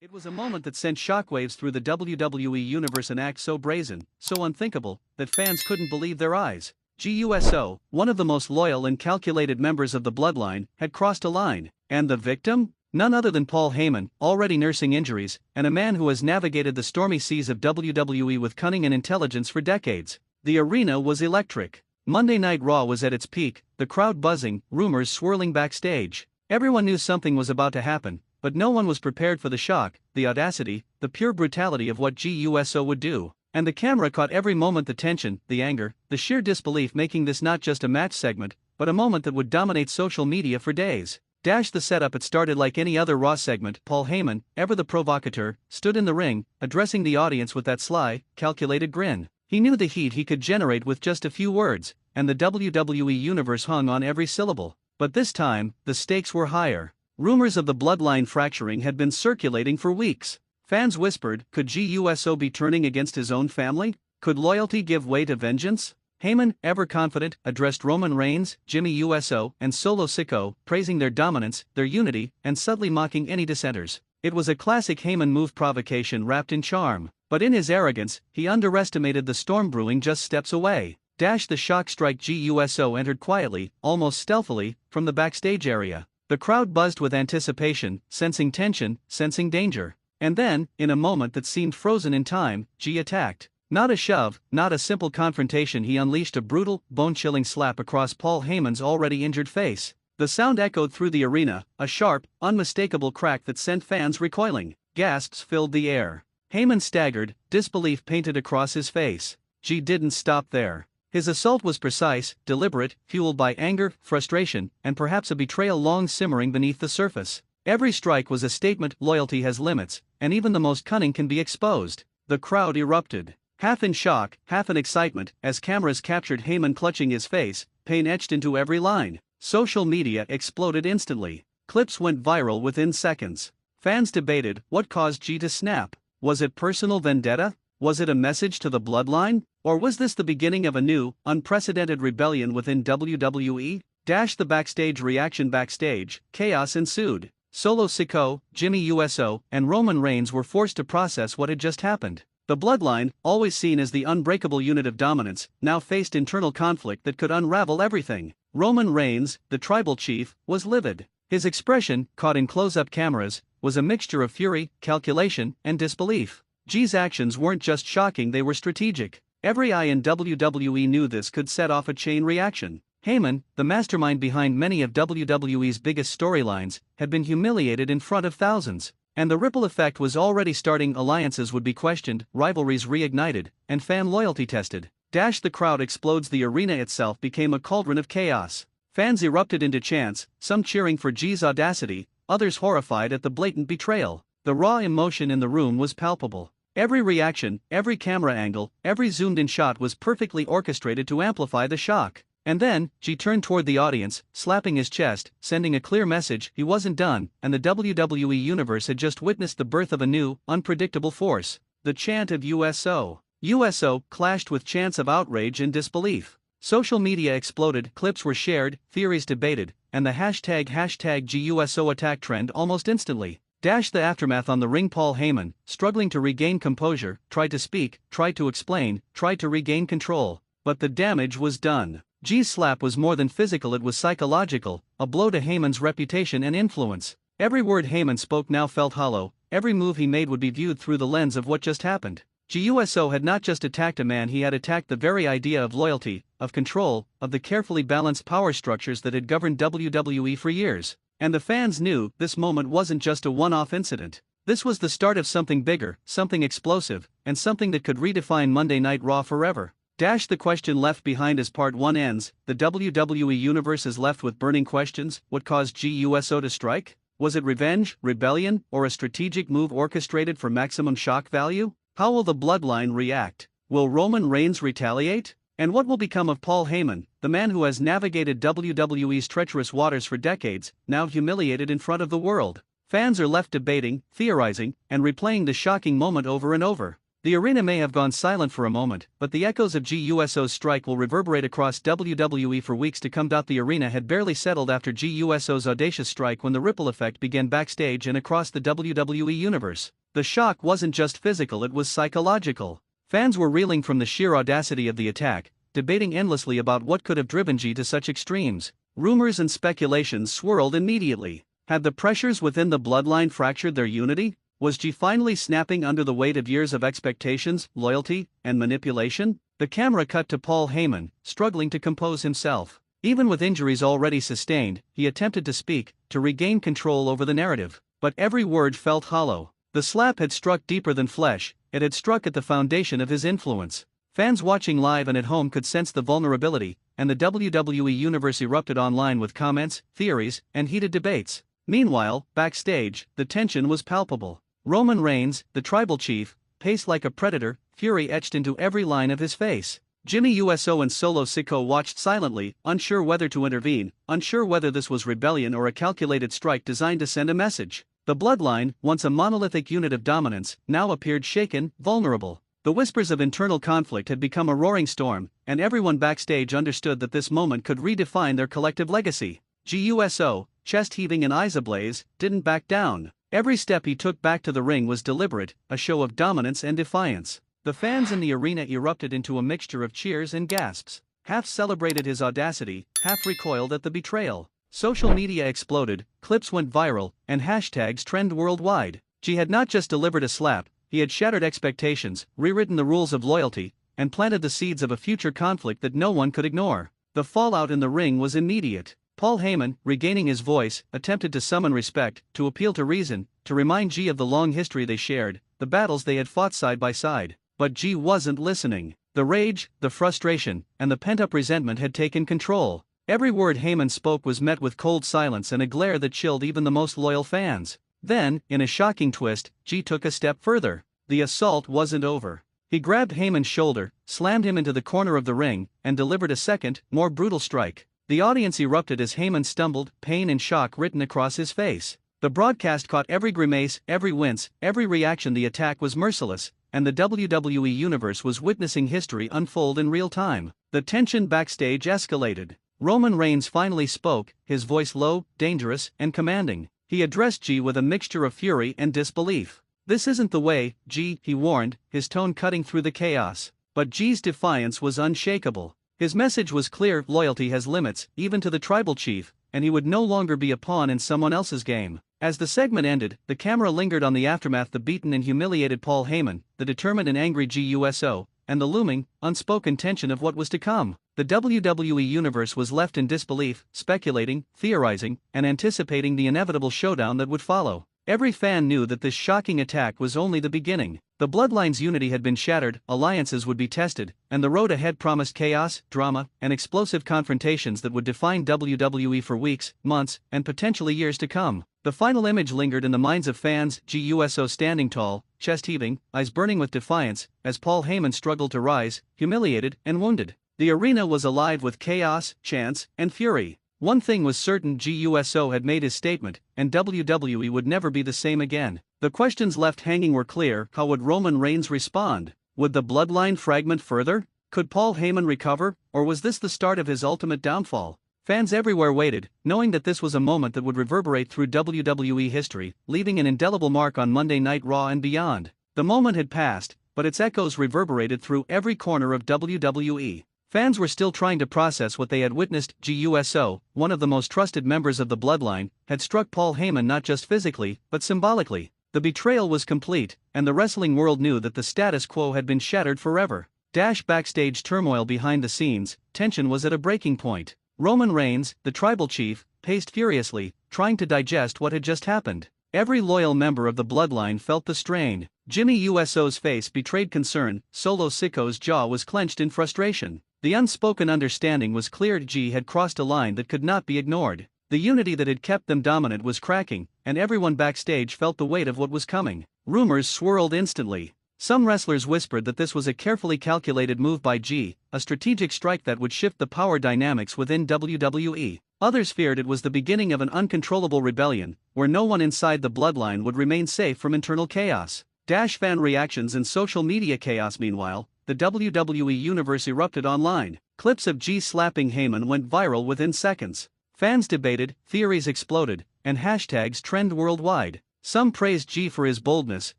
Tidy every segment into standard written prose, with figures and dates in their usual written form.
It was a moment that sent shockwaves through the WWE universe, an act so brazen, so unthinkable, that fans couldn't believe their eyes. Jey Uso, one of the most loyal and calculated members of the Bloodline, had crossed a line. And the victim? None other than Paul Heyman, already nursing injuries, and a man who has navigated the stormy seas of WWE with cunning and intelligence for decades. The arena was electric. Monday Night Raw was at its peak, the crowd buzzing, rumors swirling backstage. Everyone knew something was about to happen, but no one was prepared for the shock, the audacity, the pure brutality of what Jey Uso would do. And the camera caught every moment, the tension, the anger, the sheer disbelief, making this not just a match segment, but a moment that would dominate social media for days. The setup, it started like any other Raw segment. Paul Heyman, ever the provocateur, stood in the ring, addressing the audience with that sly, calculated grin. He knew the heat he could generate with just a few words, and the WWE Universe hung on every syllable. But this time, the stakes were higher. Rumors of the Bloodline fracturing had been circulating for weeks. Fans whispered, could Jey Uso be turning against his own family? Could loyalty give way to vengeance? Heyman, ever confident, addressed Roman Reigns, Jimmy Uso, and Solo Sikoa, praising their dominance, their unity, and subtly mocking any dissenters. It was a classic Heyman move, provocation wrapped in charm. But in his arrogance, he underestimated the storm brewing just steps away. The shock strike. Jey Uso entered quietly, almost stealthily, from the backstage area. The crowd buzzed with anticipation, sensing tension, sensing danger. And then, in a moment that seemed frozen in time, Jey attacked. Not a shove, not a simple confrontation. He unleashed a brutal, bone-chilling slap across Paul Heyman's already injured face. The sound echoed through the arena, a sharp, unmistakable crack that sent fans recoiling. Gasps filled the air. Heyman staggered, disbelief painted across his face. Jey didn't stop there. His assault was precise, deliberate, fueled by anger, frustration, and perhaps a betrayal long simmering beneath the surface. Every strike was a statement. Loyalty has limits, and even the most cunning can be exposed. The crowd erupted. Half in shock, half in excitement, as cameras captured Heyman clutching his face, pain etched into every line. Social media exploded instantly. Clips went viral within seconds. Fans debated, what caused Jey to snap? Was it personal vendetta? Was it a message to the Bloodline? Or was this the beginning of a new, unprecedented rebellion within WWE? The backstage reaction. Backstage, chaos ensued. Solo Sikoa, Jimmy Uso, and Roman Reigns were forced to process what had just happened. The Bloodline, always seen as the unbreakable unit of dominance, now faced internal conflict that could unravel everything. Roman Reigns, the tribal chief, was livid. His expression, caught in close-up cameras, was a mixture of fury, calculation, and disbelief. Jey's actions weren't just shocking, they were strategic. Every eye in WWE knew this could set off a chain reaction. Heyman, the mastermind behind many of WWE's biggest storylines, had been humiliated in front of thousands. And the ripple effect was already starting. Alliances would be questioned, rivalries reignited, and fan loyalty tested. The crowd explodes. The arena itself became a cauldron of chaos. Fans erupted into chants, some cheering for Jey's audacity, others horrified at the blatant betrayal. The raw emotion in the room was palpable. Every reaction, every camera angle, every zoomed-in shot was perfectly orchestrated to amplify the shock. And then, Jey turned toward the audience, slapping his chest, sending a clear message. He wasn't done, and the WWE Universe had just witnessed the birth of a new, unpredictable force. The chant of Uso. Uso clashed with chants of outrage and disbelief. Social media exploded, clips were shared, theories debated, and the hashtag #JeyUso attack trend almost instantly. The aftermath on the ring. Paul Heyman, struggling to regain composure, tried to speak, tried to explain, tried to regain control. But the damage was done. Jey's slap was more than physical, it was psychological, a blow to Heyman's reputation and influence. Every word Heyman spoke now felt hollow, every move he made would be viewed through the lens of what just happened. Jey Uso had not just attacked a man, he had attacked the very idea of loyalty, of control, of the carefully balanced power structures that had governed WWE for years. And the fans knew this moment wasn't just a one-off incident. This was the start of something bigger, something explosive, and something that could redefine Monday Night Raw forever. The question left behind as Part 1 ends. The WWE Universe is left with burning questions. What caused Jey Uso to strike? Was it revenge, rebellion, or a strategic move orchestrated for maximum shock value? How will the Bloodline react? Will Roman Reigns retaliate? And what will become of Paul Heyman, the man who has navigated WWE's treacherous waters for decades, now humiliated in front of the world? Fans are left debating, theorizing, and replaying the shocking moment over and over. The arena may have gone silent for a moment, but the echoes of Jey Uso's strike will reverberate across WWE for weeks to come. The arena had barely settled after Jey Uso's audacious strike when the ripple effect began backstage and across the WWE universe. The shock wasn't just physical, it was psychological. Fans were reeling from the sheer audacity of the attack, debating endlessly about what could have driven Jey to such extremes. Rumors and speculations swirled immediately. Had the pressures within the Bloodline fractured their unity? Was Jey finally snapping under the weight of years of expectations, loyalty, and manipulation? The camera cut to Paul Heyman, struggling to compose himself. Even with injuries already sustained, he attempted to speak, to regain control over the narrative. But every word felt hollow. The slap had struck deeper than flesh, it had struck at the foundation of his influence. Fans watching live and at home could sense the vulnerability, and the WWE universe erupted online with comments, theories, and heated debates. Meanwhile, backstage, the tension was palpable. Roman Reigns, the tribal chief, paced like a predator, fury etched into every line of his face. Jimmy Uso and Solo Sikoa watched silently, unsure whether to intervene, unsure whether this was rebellion or a calculated strike designed to send a message. The Bloodline, once a monolithic unit of dominance, now appeared shaken, vulnerable. The whispers of internal conflict had become a roaring storm, and everyone backstage understood that this moment could redefine their collective legacy. Jey Uso, chest heaving and eyes ablaze, didn't back down. Every step he took back to the ring was deliberate, a show of dominance and defiance. The fans in the arena erupted into a mixture of cheers and gasps. Half celebrated his audacity, half recoiled at the betrayal. Social media exploded, clips went viral, and hashtags trend worldwide. Jey had not just delivered a slap, he had shattered expectations, rewritten the rules of loyalty, and planted the seeds of a future conflict that no one could ignore. The fallout in the ring was immediate. Paul Heyman, regaining his voice, attempted to summon respect, to appeal to reason, to remind Jey of the long history they shared, the battles they had fought side by side. But Jey wasn't listening. The rage, the frustration, and the pent-up resentment had taken control. Every word Heyman spoke was met with cold silence and a glare that chilled even the most loyal fans. Then, in a shocking twist, Jey took a step further. The assault wasn't over. He grabbed Heyman's shoulder, slammed him into the corner of the ring, and delivered a second, more brutal strike. The audience erupted as Heyman stumbled, pain and shock written across his face. The broadcast caught every grimace, every wince, every reaction. The attack was merciless, and the WWE universe was witnessing history unfold in real time. The tension backstage escalated. Roman Reigns finally spoke, his voice low, dangerous, and commanding. He addressed Jey with a mixture of fury and disbelief. "This isn't the way, Jey," he warned, his tone cutting through the chaos. But Jey's defiance was unshakable. His message was clear: loyalty has limits, even to the tribal chief, and he would no longer be a pawn in someone else's game. As the segment ended, the camera lingered on the aftermath: the beaten and humiliated Paul Heyman, the determined and angry Jey Uso, and the looming, unspoken tension of what was to come. The WWE universe was left in disbelief, speculating, theorizing, and anticipating the inevitable showdown that would follow. Every fan knew that this shocking attack was only the beginning. The Bloodline's unity had been shattered, alliances would be tested, and the road ahead promised chaos, drama, and explosive confrontations that would define WWE for weeks, months, and potentially years to come. The final image lingered in the minds of fans: Jey Uso standing tall, chest heaving, eyes burning with defiance, as Paul Heyman struggled to rise, humiliated and wounded. The arena was alive with chaos, chants, and fury. One thing was certain: Jey Uso had made his statement, and WWE would never be the same again. The questions left hanging were clear: how would Roman Reigns respond? Would the Bloodline fragment further? Could Paul Heyman recover, or was this the start of his ultimate downfall? Fans everywhere waited, knowing that this was a moment that would reverberate through WWE history, leaving an indelible mark on Monday Night Raw and beyond. The moment had passed, but its echoes reverberated through every corner of WWE. Fans were still trying to process what they had witnessed. Jey Uso, one of the most trusted members of the Bloodline, had struck Paul Heyman not just physically, but symbolically. The betrayal was complete, and the wrestling world knew that the status quo had been shattered forever. Backstage turmoil behind the scenes, tension was at a breaking point. Roman Reigns, the tribal chief, paced furiously, trying to digest what had just happened. Every loyal member of the Bloodline felt the strain. Jimmy Uso's face betrayed concern, Solo Sikoa's jaw was clenched in frustration. The unspoken understanding was clear: Jey had crossed a line that could not be ignored. The unity that had kept them dominant was cracking, and everyone backstage felt the weight of what was coming. Rumors swirled instantly. Some wrestlers whispered that this was a carefully calculated move by Jey, a strategic strike that would shift the power dynamics within WWE. Others feared it was the beginning of an uncontrollable rebellion, where no one inside the Bloodline would remain safe from internal chaos. Fan reactions and social media chaos. Meanwhile, the WWE Universe erupted online. Clips of Jey slapping Heyman went viral within seconds. Fans debated, theories exploded, and hashtags trend worldwide. Some praised Jey for his boldness,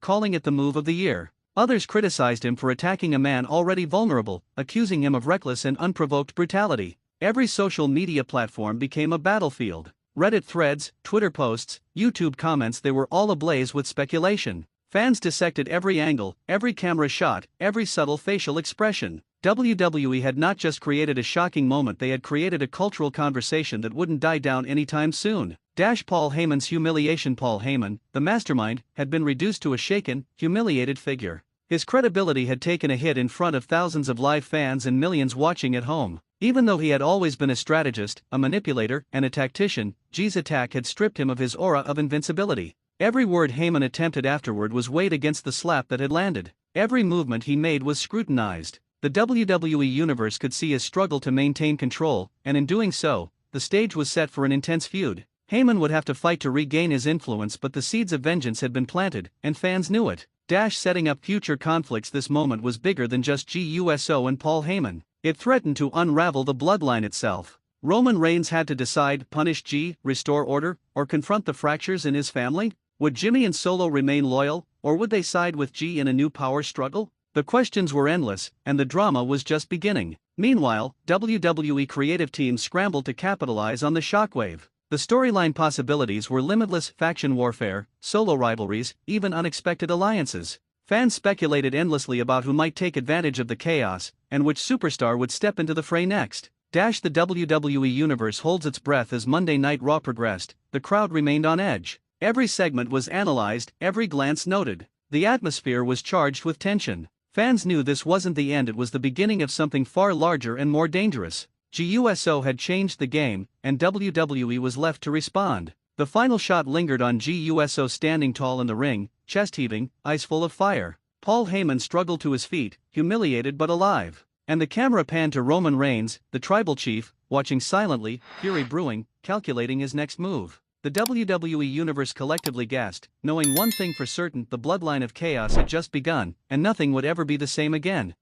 calling it the move of the year. Others criticized him for attacking a man already vulnerable, accusing him of reckless and unprovoked brutality. Every social media platform became a battlefield. Reddit threads, Twitter posts, YouTube comments, they were all ablaze with speculation. Fans dissected every angle, every camera shot, every subtle facial expression. WWE had not just created a shocking moment, they had created a cultural conversation that wouldn't die down anytime soon. Paul Heyman's humiliation. Paul Heyman, the mastermind, had been reduced to a shaken, humiliated figure. His credibility had taken a hit in front of thousands of live fans and millions watching at home. Even though he had always been a strategist, a manipulator, and a tactician, Jey's attack had stripped him of his aura of invincibility. Every word Heyman attempted afterward was weighed against the slap that had landed. Every movement he made was scrutinized. The WWE Universe could see his struggle to maintain control, and in doing so, the stage was set for an intense feud. Heyman would have to fight to regain his influence, but the seeds of vengeance had been planted, and fans knew it. Setting up future conflicts. This moment was bigger than just Jey Uso and Paul Heyman. It threatened to unravel the bloodline itself. Roman Reigns had to decide: punish Jey, restore order, or confront the fractures in his family? Would Jimmy and Solo remain loyal, or would they side with Jey in a new power struggle? The questions were endless, and the drama was just beginning. Meanwhile, WWE creative teams scrambled to capitalize on the shockwave. The storyline possibilities were limitless: faction warfare, solo rivalries, even unexpected alliances. Fans speculated endlessly about who might take advantage of the chaos, and which superstar would step into the fray next. The WWE Universe holds its breath as Monday Night Raw progressed. The crowd remained on edge. Every segment was analyzed, every glance noted. The atmosphere was charged with tension. Fans knew this wasn't the end, it was the beginning of something far larger and more dangerous. Jey Uso had changed the game, and WWE was left to respond. The final shot lingered on Jey Uso standing tall in the ring, chest heaving, eyes full of fire. Paul Heyman struggled to his feet, humiliated but alive. And the camera panned to Roman Reigns, the tribal chief, watching silently, fury brewing, calculating his next move. The WWE Universe collectively gasped, knowing one thing for certain: the bloodline of chaos had just begun, and nothing would ever be the same again.